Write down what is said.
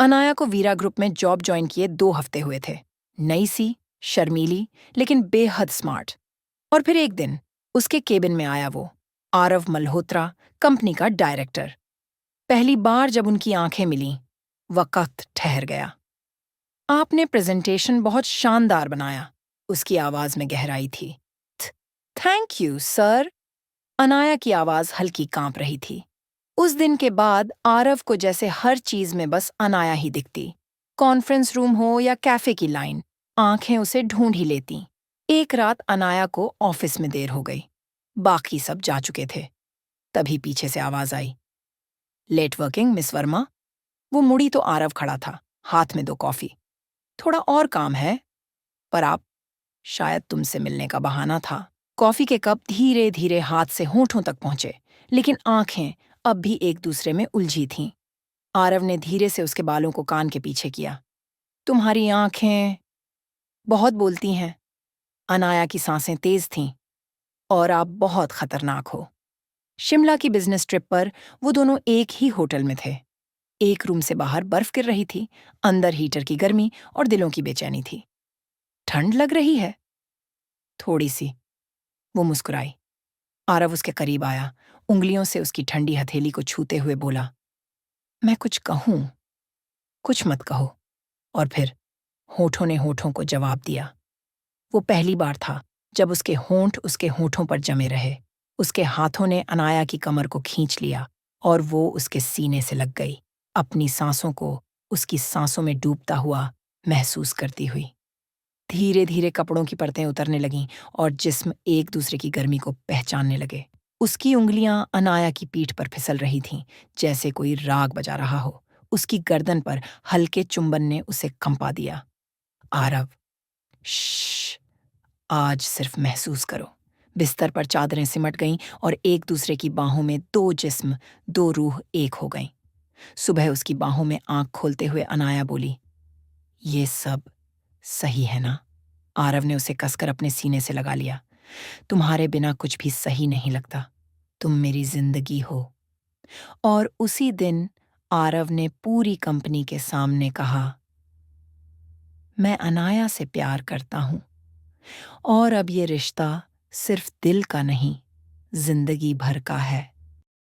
अनाया को वीरा ग्रुप में job join किए 2 हफ्ते हुए थे। नई सी, शर्मीली, लेकिन बेहद स्मार्ट। और फिर एक दिन उसके केबिन में आया वो, आरव मल्होत्रा, कंपनी का डायरेक्टर। पहली बार जब उनकी आंखें मिलीं, वक्त ठहर गया। आपने प्रेजेंटेशन बहुत शानदार बनाया, उसकी आवाज में गहराई थी। Thank you sir. अनाया की आवाज हल्की कांप रही थी। उस दिन के बाद आरव को जैसे हर चीज में बस अनाया ही दिखती। कॉन्फ्रेंस रूम हो या कैफे की लाइन, आंखें उसे ढूंढ ही लेती। एक रात अनाया को ऑफिस में देर हो गई। बाकी सब जा चुके थे। तभी पीछे से आवाज आई, लेट वर्किंग मिस वर्मा। वो मुड़ी तो आरव खड़ा था, हाथ में 2 कॉफी। थोड़ा और काम है, पर आप, शायद तुमसे मिलने का बहाना था। कॉफी के कप धीरे धीरे हाथ से होठों तक पहुंचे, लेकिन आंखें अब भी एक दूसरे में उलझी थीं। आरव ने धीरे से उसके बालों को कान के पीछे किया। तुम्हारी आंखें बहुत बोलती हैं। अनाया की सांसें तेज थीं। और आप बहुत खतरनाक हो। शिमला की बिजनेस ट्रिप पर वो दोनों एक ही होटल में थे। एक रूम से बाहर बर्फ गिर रही थी, अंदर हीटर की गर्मी और दिलों की बेचैनी थी। ठंड लग रही है? थोड़ी सी, वो मुस्कुराई। आरव उसके करीब आया, उंगलियों से उसकी ठंडी हथेली को छूते हुए बोला, मैं कुछ कहूं? कुछ मत कहो। और फिर होठों ने होठों को जवाब दिया। वो पहली बार था जब उसके होंठ उसके होठों पर जमे रहे। उसके हाथों ने अनाया की कमर को खींच लिया और वो उसके सीने से लग गई, अपनी सांसों को उसकी सांसों में डूबता हुआ महसूस करती हुई। धीरे धीरे कपड़ों की परतें उतरने लगीं और जिस्म एक दूसरे की गर्मी को पहचानने लगे। उसकी उंगलियां अनाया की पीठ पर फिसल रही थीं, जैसे कोई राग बजा रहा हो। उसकी गर्दन पर हल्के चुंबन ने उसे कंपा दिया। आरव, श्श, आज सिर्फ महसूस करो। बिस्तर पर चादरें सिमट गईं और एक दूसरे की बाहों में 2 जिस्म, 2 रूह एक हो गईं। सुबह उसकी बाहों में आंख खोलते हुए अनाया बोली, ये सब सही है ना? आरव ने उसे कसकर अपने सीने से लगा लिया। तुम्हारे बिना कुछ भी सही नहीं लगता। तुम मेरी जिंदगी हो। और उसी दिन आरव ने पूरी कंपनी के सामने कहा, मैं अनाया से प्यार करता हूं और अब ये रिश्ता सिर्फ दिल का नहीं, जिंदगी भर का है।